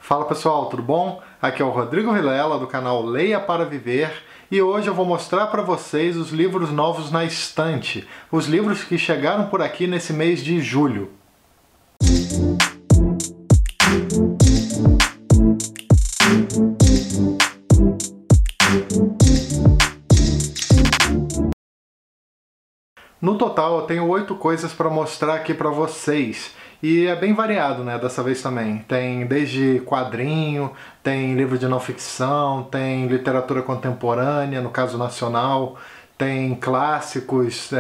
Fala pessoal, tudo bom? Aqui é o Rodrigo Vilela do canal Leia para Viver e hoje eu vou mostrar para vocês os livros novos na estante, os livros que chegaram por aqui nesse mês de julho. No total eu tenho 8 coisas para mostrar aqui para vocês. E é bem variado, né, dessa vez também. Tem desde quadrinho, tem livro de não ficção, tem literatura contemporânea, no caso nacional, tem clássicos,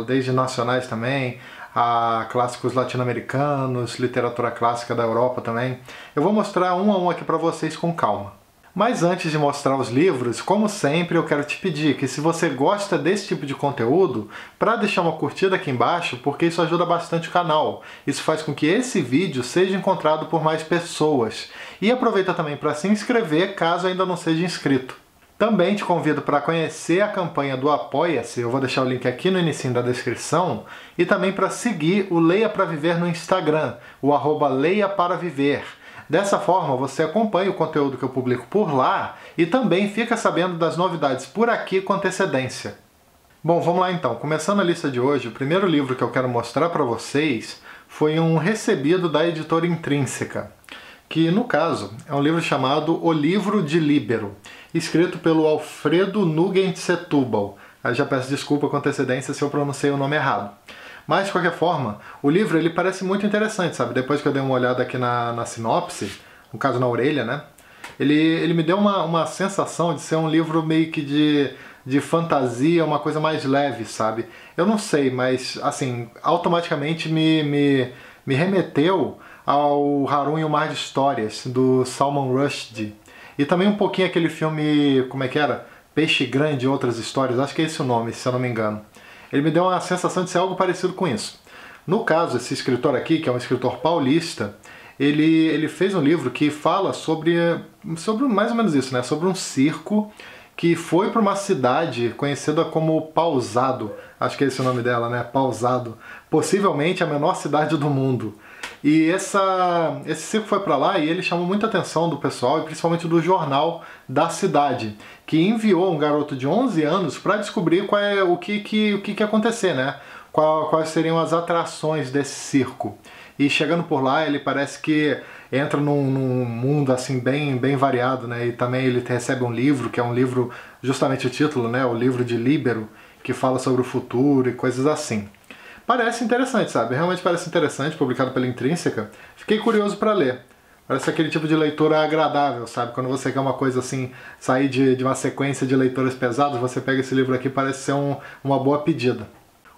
desde nacionais também, a clássicos latino-americanos, literatura clássica da Europa também. Eu vou mostrar um a um aqui para vocês com calma. Mas antes de mostrar os livros, como sempre, eu quero te pedir que se você gosta desse tipo de conteúdo, para deixar uma curtida aqui embaixo, porque isso ajuda bastante o canal. Isso faz com que esse vídeo seja encontrado por mais pessoas. E aproveita também para se inscrever caso ainda não seja inscrito. Também te convido para conhecer a campanha do Apoia-se, eu vou deixar o link aqui no início da descrição, e também para seguir o Leia para Viver no Instagram, o @leiaparaviver. Dessa forma, você acompanha o conteúdo que eu publico por lá e também fica sabendo das novidades por aqui com antecedência. Bom, vamos lá então. Começando a lista de hoje, o primeiro livro que eu quero mostrar para vocês foi um recebido da editora Intrínseca, que no caso é um livro chamado O Livro de Líbero, escrito pelo Alfredo Nugent Setúbal. Eu já peço desculpa com antecedência se eu pronunciei o nome errado. Mas, de qualquer forma, o livro ele parece muito interessante, sabe? Depois que eu dei uma olhada aqui na sinopse, no caso na orelha, né? Ele me deu uma sensação de ser um livro meio que de fantasia, uma coisa mais leve, sabe? Eu não sei, mas, assim, automaticamente me remeteu ao Haroun e o Mar de Histórias, do Salman Rushdie. E também um pouquinho aquele filme, como é que era? Peixe Grande e Outras Histórias, acho que é esse o nome, se eu não me engano. Ele me deu uma sensação de ser algo parecido com isso. No caso, esse escritor aqui, que é um escritor paulista, ele fez um livro que fala sobre mais ou menos isso, né? Sobre um circo que foi para uma cidade conhecida como Pausado. Acho que é esse o nome dela, né? Pausado. Possivelmente a menor cidade do mundo. E esse circo foi para lá e ele chamou muita atenção do pessoal, e principalmente do jornal da cidade, que enviou um garoto de 11 anos para descobrir o que ia acontecer, né? Quais seriam as atrações desse circo. E chegando por lá, ele parece que entra num mundo assim bem variado, né? E também ele recebe um livro, que é um livro, justamente o título, né? O Livro de Líbero, que fala sobre o futuro e coisas assim. Parece interessante, sabe? Realmente parece interessante, publicado pela Intrínseca. Fiquei curioso para ler. Parece aquele tipo de leitura agradável, sabe? Quando você quer uma coisa assim, sair de uma sequência de leituras pesadas, você pega esse livro aqui, parece ser uma boa pedida.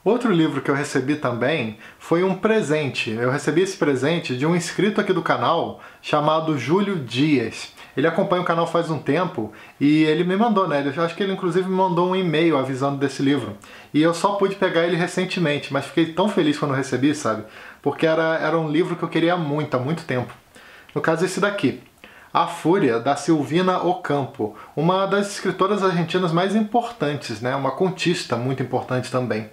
Outro livro que eu recebi também foi um presente. Eu recebi esse presente de um inscrito aqui do canal chamado Júlio Dias. Ele acompanha o canal faz um tempo e ele me mandou, né? Eu acho que ele inclusive me mandou um e-mail avisando desse livro. E eu só pude pegar ele recentemente, mas fiquei tão feliz quando eu recebi, sabe? Porque era um livro que eu queria há muito tempo. No caso, esse daqui. A Fúria, da Silvina Ocampo, uma das escritoras argentinas mais importantes, né? Uma contista muito importante também.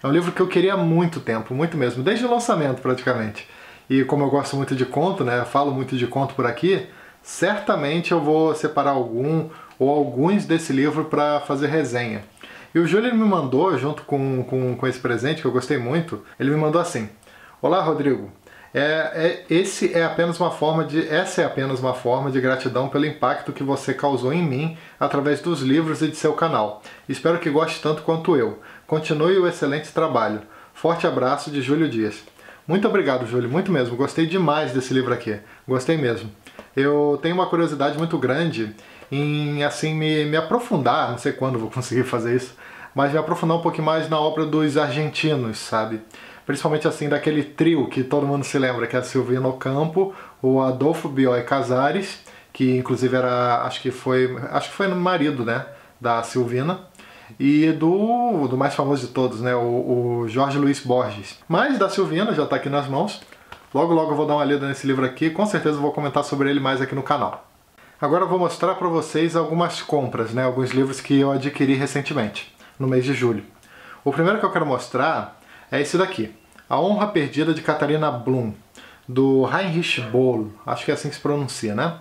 É um livro que eu queria há muito tempo, muito mesmo, desde o lançamento praticamente. E como eu gosto muito de conto, né? Falo muito de conto por aqui, certamente eu vou separar algum ou alguns desse livro para fazer resenha. E o Júlio me mandou, junto com esse presente, que eu gostei muito, ele me mandou assim: Olá, Rodrigo. Essa é apenas uma forma de gratidão pelo impacto que você causou em mim através dos livros e de seu canal. Espero que goste tanto quanto eu. Continue o excelente trabalho. Forte abraço de Júlio Dias. Muito obrigado, Júlio, muito mesmo. Gostei demais desse livro aqui. Gostei mesmo. Eu tenho uma curiosidade muito grande em assim me aprofundar, não sei quando vou conseguir fazer isso, mas me aprofundar um pouquinho mais na obra dos argentinos, sabe? Principalmente assim daquele trio que todo mundo se lembra, que é a Silvina Ocampo, o Adolfo Bioy Casares, que inclusive era, acho que foi no marido, né, da Silvina, e do mais famoso de todos, né, o Jorge Luis Borges. Mas da Silvina já está aqui nas mãos. Logo eu vou dar uma lida nesse livro aqui, com certeza vou comentar sobre ele mais aqui no canal. Agora eu vou mostrar para vocês algumas compras, né, alguns livros que eu adquiri recentemente, no mês de julho. O primeiro que eu quero mostrar é esse daqui, A Honra Perdida de Catarina Blum, do Heinrich Böll, acho que é assim que se pronuncia, né?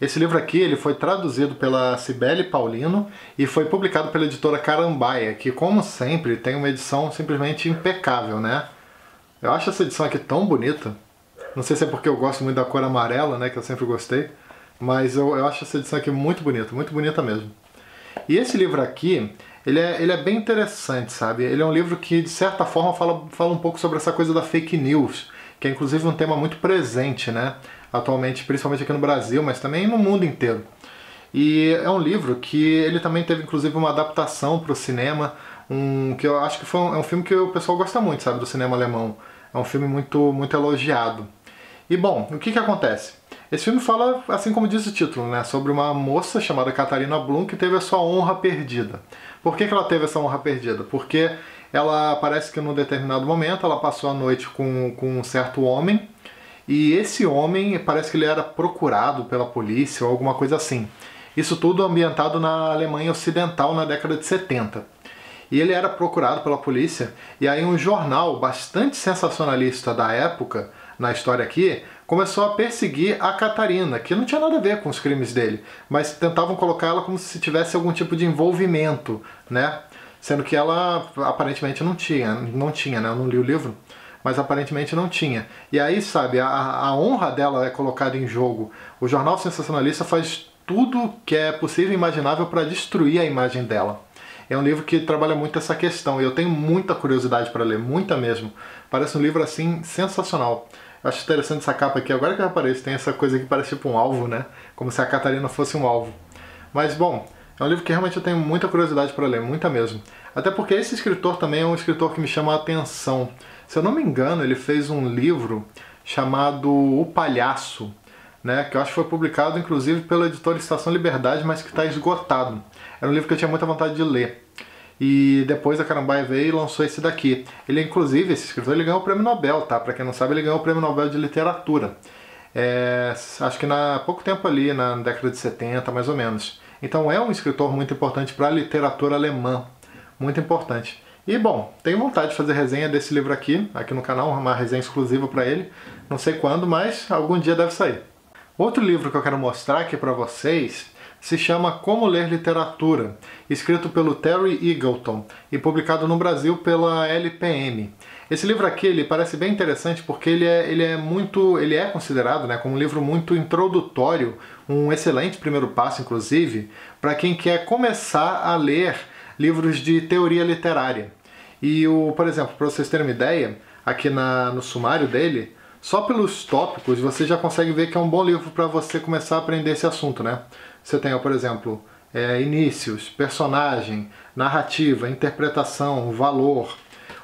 Esse livro aqui ele foi traduzido pela Cibele Paulino e foi publicado pela editora Carambaia, que, como sempre, tem uma edição simplesmente impecável, né? Eu acho essa edição aqui tão bonita. Não sei se é porque eu gosto muito da cor amarela, né, que eu sempre gostei, mas eu acho essa edição aqui muito bonita mesmo. E esse livro aqui, ele é bem interessante, sabe? Ele é um livro que, de certa forma, fala um pouco sobre essa coisa da fake news, que é inclusive um tema muito presente, né? Atualmente, principalmente aqui no Brasil, mas também no mundo inteiro. E é um livro que ele também teve, inclusive, uma adaptação para o cinema, que eu acho que é um filme que o pessoal gosta muito, sabe? Do cinema alemão. É um filme muito elogiado. E, bom, o que acontece? Esse filme fala, assim como diz o título, né, sobre uma moça chamada Katharina Blum que teve a sua honra perdida. Por que ela teve essa honra perdida? Porque ela parece que num determinado momento ela passou a noite com um certo homem, e esse homem parece que ele era procurado pela polícia ou alguma coisa assim. Isso tudo ambientado na Alemanha Ocidental na década de 70. E ele era procurado pela polícia, e aí um jornal bastante sensacionalista da época, na história aqui, começou a perseguir a Catarina, que não tinha nada a ver com os crimes dele, mas tentavam colocar ela como se tivesse algum tipo de envolvimento, né? Sendo que ela aparentemente não tinha, né? Eu não li o livro, mas aparentemente não tinha. E aí, sabe, a honra dela é colocada em jogo. O jornal sensacionalista faz tudo que é possível e imaginável para destruir a imagem dela. É um livro que trabalha muito essa questão e eu tenho muita curiosidade para ler, muita mesmo. Parece um livro assim sensacional. Eu acho interessante essa capa aqui, agora que eu reparei, tem essa coisa que parece tipo um alvo, né? Como se a Catarina fosse um alvo. Mas bom, é um livro que realmente eu tenho muita curiosidade para ler, muita mesmo. Até porque esse escritor também é um escritor que me chama a atenção. Se eu não me engano, ele fez um livro chamado O Palhaço, né, que eu acho que foi publicado inclusive pela editora Estação Liberdade, mas que está esgotado. Era um livro que eu tinha muita vontade de ler. E depois a Carambaia veio e lançou esse daqui. Ele, inclusive, esse escritor, ele ganhou o Prêmio Nobel, tá? Pra quem não sabe, ele ganhou o Prêmio Nobel de Literatura. Acho que há pouco tempo ali, na década de 70, mais ou menos. Então é um escritor muito importante para a literatura alemã. Muito importante. E, bom, tenho vontade de fazer resenha desse livro aqui no canal, uma resenha exclusiva para ele. Não sei quando, mas algum dia deve sair. Outro livro que eu quero mostrar aqui para vocês se chama Como Ler Literatura, escrito pelo Terry Eagleton e publicado no Brasil pela LPM. Esse livro aqui ele parece bem interessante porque ele é considerado, né, como um livro muito introdutório, um excelente primeiro passo, inclusive, para quem quer começar a ler livros de teoria literária. E, por exemplo, para vocês terem uma ideia, aqui no sumário dele, só pelos tópicos você já consegue ver que é um bom livro para você começar a aprender esse assunto, né? Você tem, por exemplo, inícios, personagem, narrativa, interpretação, valor.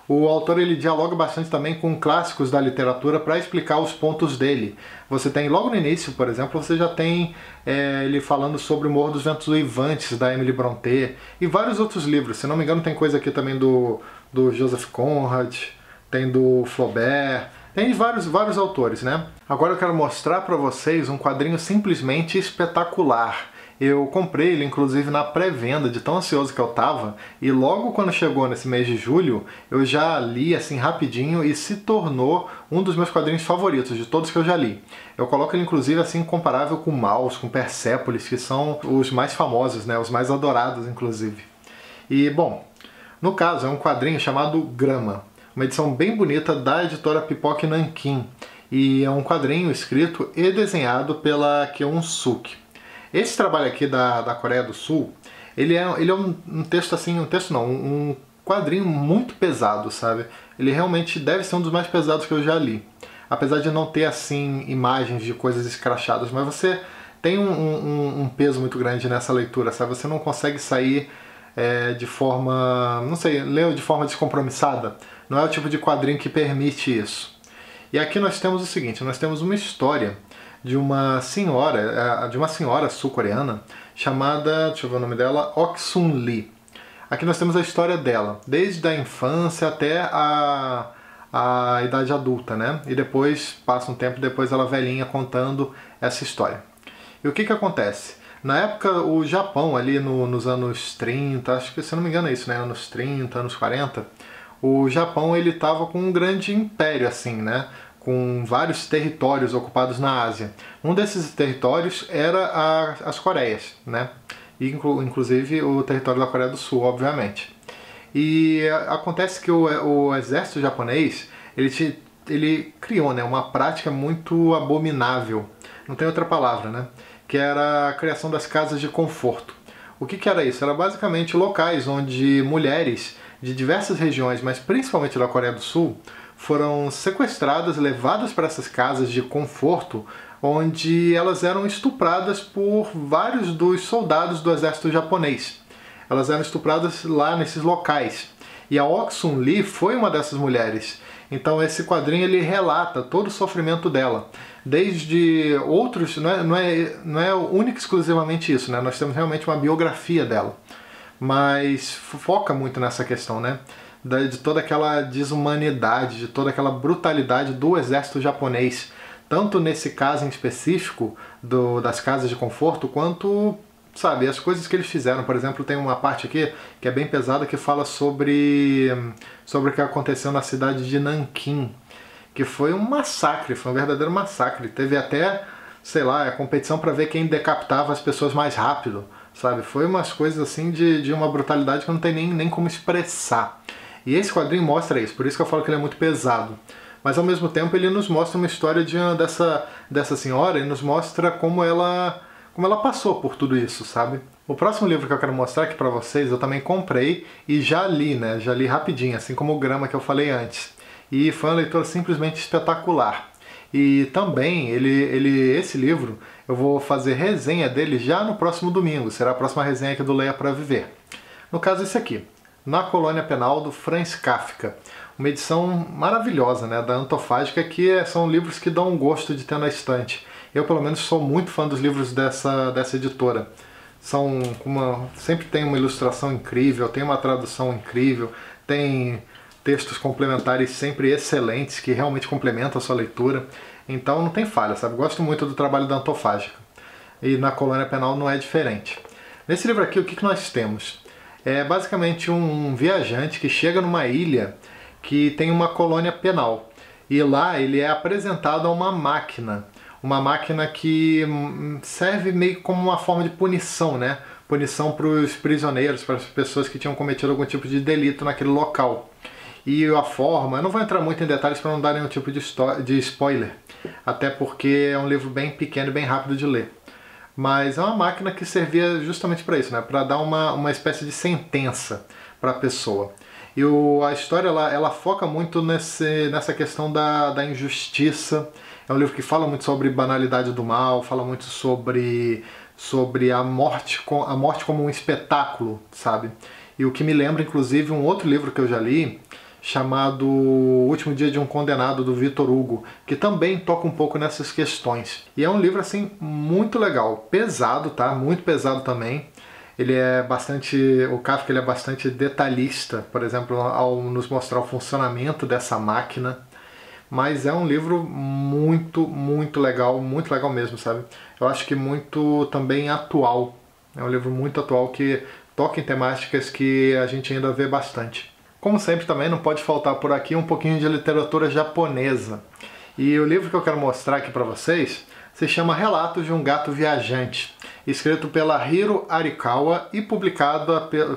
O autor ele dialoga bastante também com clássicos da literatura para explicar os pontos dele. Você tem, logo no início, por exemplo, você já tem ele falando sobre o Morro dos Ventos Uivantes, da Emily Brontë, e vários outros livros. Se não me engano, tem coisa aqui também do Joseph Conrad, tem do Flaubert, tem vários autores, né? Agora eu quero mostrar para vocês um quadrinho simplesmente espetacular. Eu comprei ele, inclusive, na pré-venda, de tão ansioso que eu tava, e logo quando chegou nesse mês de julho, eu já li, assim, rapidinho, e se tornou um dos meus quadrinhos favoritos, de todos que eu já li. Eu coloco ele, inclusive, assim, comparável com Maus, com Persépolis, que são os mais famosos, né? Os mais adorados, inclusive. E, bom, no caso, é um quadrinho chamado Grama, uma edição bem bonita da editora Pipoca Nanquim, e é um quadrinho escrito e desenhado pela Keun-Suk. Esse trabalho aqui da Coreia do Sul, ele é um texto assim, um quadrinho muito pesado, sabe? Ele realmente deve ser um dos mais pesados que eu já li. Apesar de não ter assim imagens de coisas escrachadas, mas você tem um peso muito grande nessa leitura, sabe? Você não consegue sair de forma, não sei, ler de forma descompromissada. Não é o tipo de quadrinho que permite isso. E aqui nós temos o seguinte, nós temos uma história de uma senhora sul-coreana chamada, deixa eu ver o nome dela, Ok Sun Lee. Aqui nós temos a história dela, desde a infância até a idade adulta, né? E depois, passa um tempo, depois ela velhinha contando essa história. E o que acontece? Na época, o Japão, ali nos anos 30, acho que se não me engano é isso, né? Anos 30, anos 40, o Japão ele estava com um grande império, assim, né? com vários territórios ocupados na Ásia. Um desses territórios era as Coreias, né? Inclusive o território da Coreia do Sul, obviamente. E acontece que o exército japonês, ele criou, né, uma prática muito abominável, não tem outra palavra, né? Que era a criação das casas de conforto. O que era isso? Era basicamente locais onde mulheres de diversas regiões, mas principalmente da Coreia do Sul, foram sequestradas, levadas para essas casas de conforto, onde elas eram estupradas por vários dos soldados do exército japonês. Elas eram estupradas lá nesses locais. E a Ok Sun-lee foi uma dessas mulheres. Então esse quadrinho ele relata todo o sofrimento dela. Desde outros, não é único exclusivamente isso, né? Nós temos realmente uma biografia dela. Mas foca muito nessa questão, né? De toda aquela desumanidade, de toda aquela brutalidade do exército japonês. Tanto nesse caso em específico das casas de conforto, quanto, sabe, as coisas que eles fizeram. Por exemplo, tem uma parte aqui que é bem pesada que fala sobre o que aconteceu na cidade de Nanquim, que foi um massacre, foi um verdadeiro massacre. Teve até, sei lá, a competição para ver quem decapitava as pessoas mais rápido, sabe? Foi umas coisas assim de uma brutalidade que não tem nem como expressar. E esse quadrinho mostra isso, por isso que eu falo que ele é muito pesado. Mas ao mesmo tempo ele nos mostra uma história dessa senhora e nos mostra como ela passou por tudo isso, sabe? O próximo livro que eu quero mostrar aqui pra vocês eu também comprei e já li, né? Já li rapidinho, assim como o Grama que eu falei antes. E foi uma leitura simplesmente espetacular. E também esse livro eu vou fazer resenha dele já no próximo domingo. Será a próxima resenha aqui do Leia Pra Viver. No caso esse aqui, Na Colônia Penal, do Franz Kafka. Uma edição maravilhosa, né, da Antofágica, que são livros que dão um gosto de ter na estante. Eu, pelo menos, sou muito fã dos livros dessa editora. Sempre tem uma ilustração incrível, tem uma tradução incrível, tem textos complementares sempre excelentes, que realmente complementam a sua leitura. Então não tem falha, sabe? Gosto muito do trabalho da Antofágica. E Na Colônia Penal não é diferente. Nesse livro aqui, o que nós temos? É basicamente um viajante que chega numa ilha que tem uma colônia penal. E lá ele é apresentado a uma máquina que serve meio como uma forma de punição, né? Punição para os prisioneiros, para as pessoas que tinham cometido algum tipo de delito naquele local. E a forma, eu não vou entrar muito em detalhes para não dar nenhum tipo de spoiler, até porque é um livro bem pequeno e bem rápido de ler. Mas é uma máquina que servia justamente para isso, né? Para dar uma espécie de sentença para a pessoa. E a história ela foca muito nessa questão da injustiça. É um livro que fala muito sobre banalidade do mal, fala muito sobre a morte como um espetáculo, sabe? E o que me lembra, inclusive, um outro livro que eu já li, chamado O Último Dia de um Condenado, do Victor Hugo, que também toca um pouco nessas questões. E é um livro, assim, muito legal. Pesado, tá? Muito pesado também. O Kafka ele é bastante detalhista, por exemplo, ao nos mostrar o funcionamento dessa máquina. Mas é um livro muito legal mesmo, sabe? Eu acho que muito também atual. É um livro muito atual que toca em temáticas que a gente ainda vê bastante. Como sempre também não pode faltar por aqui um pouquinho de literatura japonesa. E o livro que eu quero mostrar aqui para vocês se chama Relatos de um Gato Viajante, escrito pela Hiro Arikawa e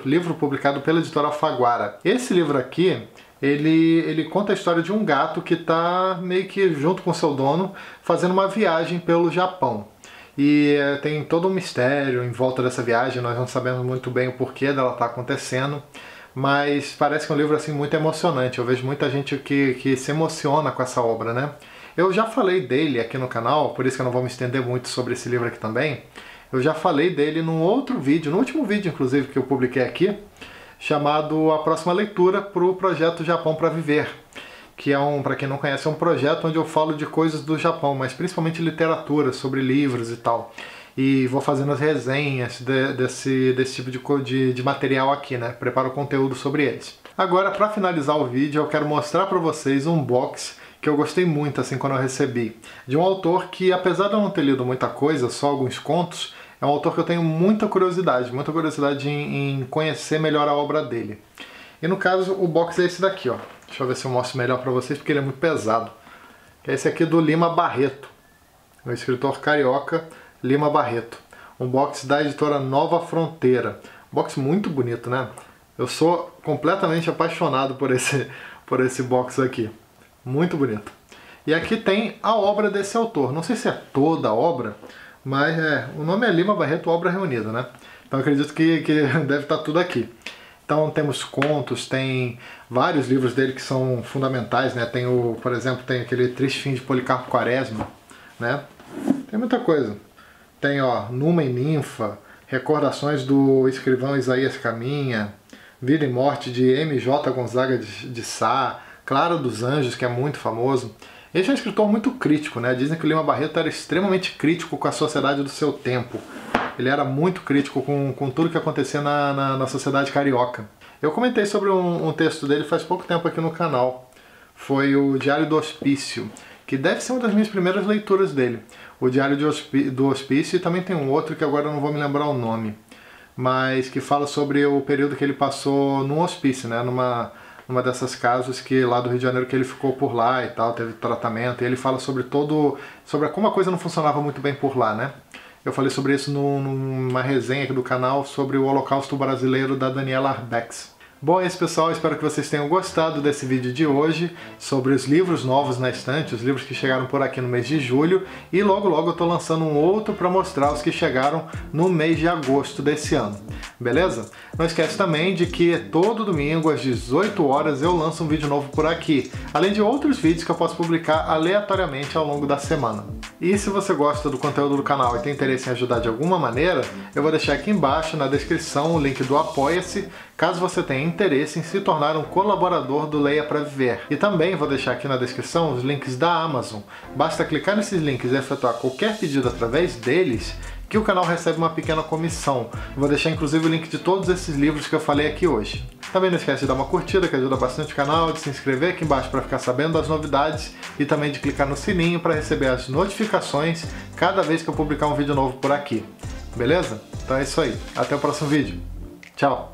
livro publicado pela editora Alfaguara. Esse livro aqui, ele conta a história de um gato que está meio que junto com seu dono fazendo uma viagem pelo Japão. E tem todo um mistério em volta dessa viagem, nós não sabemos muito bem o porquê dela estar acontecendo, mas parece que é um livro assim muito emocionante. Eu vejo muita gente que se emociona com essa obra, né? Eu já falei dele aqui no canal, por isso que eu não vou me estender muito sobre esse livro aqui também. Eu já falei dele num outro vídeo, no último vídeo inclusive que eu publiquei aqui, chamado A Próxima Leitura para o projeto Japão para Viver, que para quem não conhece, é um projeto onde eu falo de coisas do Japão, mas principalmente literatura, sobre livros e tal. E vou fazendo as resenhas desse tipo de material aqui, né? Preparo conteúdo sobre eles. Agora, para finalizar o vídeo, eu quero mostrar para vocês um box que eu gostei muito assim quando eu recebi, de um autor que, apesar de eu não ter lido muita coisa, só alguns contos, é um autor que eu tenho muita curiosidade em conhecer melhor a obra dele. E no caso, o box é esse daqui, ó. Deixa eu ver se eu mostro melhor para vocês, porque ele é muito pesado. que é esse aqui do Lima Barreto, o escritor carioca Lima Barreto. Um box da editora Nova Fronteira. Um box muito bonito, né? Eu sou completamente apaixonado por esse box aqui. Muito bonito. E aqui tem a obra desse autor. Não sei se é toda a obra, mas o nome é Lima Barreto, Obra Reunida, né? Então acredito que deve estar tudo aqui. Então temos contos, tem vários livros dele que são fundamentais, né? Tem por exemplo, tem aquele Triste Fim de Policarpo Quaresma, né? Tem muita coisa. Tem, ó, Numa e Ninfa, Recordações do Escrivão Isaías Caminha, Vida e Morte de M.J. Gonzaga de Sá, Clara dos Anjos, que é muito famoso. Ele é um escritor muito crítico, né? Dizem que o Lima Barreto era extremamente crítico com a sociedade do seu tempo. Ele era muito crítico com tudo que acontecia na sociedade carioca. Eu comentei sobre um texto dele faz pouco tempo aqui no canal. Foi o Diário do Hospício, que deve ser uma das minhas primeiras leituras dele. O Diário do Hospício, e também tem um outro que agora eu não vou me lembrar o nome, mas que fala sobre o período que ele passou num hospício, né? Numa dessas casas que lá do Rio de Janeiro, que ele ficou por lá e tal, teve tratamento, e ele fala sobre como a coisa não funcionava muito bem por lá, né? Eu falei sobre isso numa resenha aqui do canal sobre o Holocausto Brasileiro da Daniela Arbex. Bom, é isso, pessoal, espero que vocês tenham gostado desse vídeo de hoje sobre os livros novos na estante, os livros que chegaram por aqui no mês de julho, e logo logo eu tô lançando um outro para mostrar os que chegaram no mês de agosto desse ano. Beleza? Não esquece também de que todo domingo às 18 horas eu lanço um vídeo novo por aqui, além de outros vídeos que eu posso publicar aleatoriamente ao longo da semana. E se você gosta do conteúdo do canal e tem interesse em ajudar de alguma maneira, eu vou deixar aqui embaixo na descrição o link do Apoia-se, caso você tenha interesse em se tornar um colaborador do Leia para Viver. E também vou deixar aqui na descrição os links da Amazon. Basta clicar nesses links e efetuar qualquer pedido através deles, que o canal recebe uma pequena comissão. Vou deixar inclusive o link de todos esses livros que eu falei aqui hoje. Também não esquece de dar uma curtida, que ajuda bastante o canal, de se inscrever aqui embaixo para ficar sabendo das novidades e também de clicar no sininho para receber as notificações cada vez que eu publicar um vídeo novo por aqui. Beleza? Então é isso aí. Até o próximo vídeo. Tchau!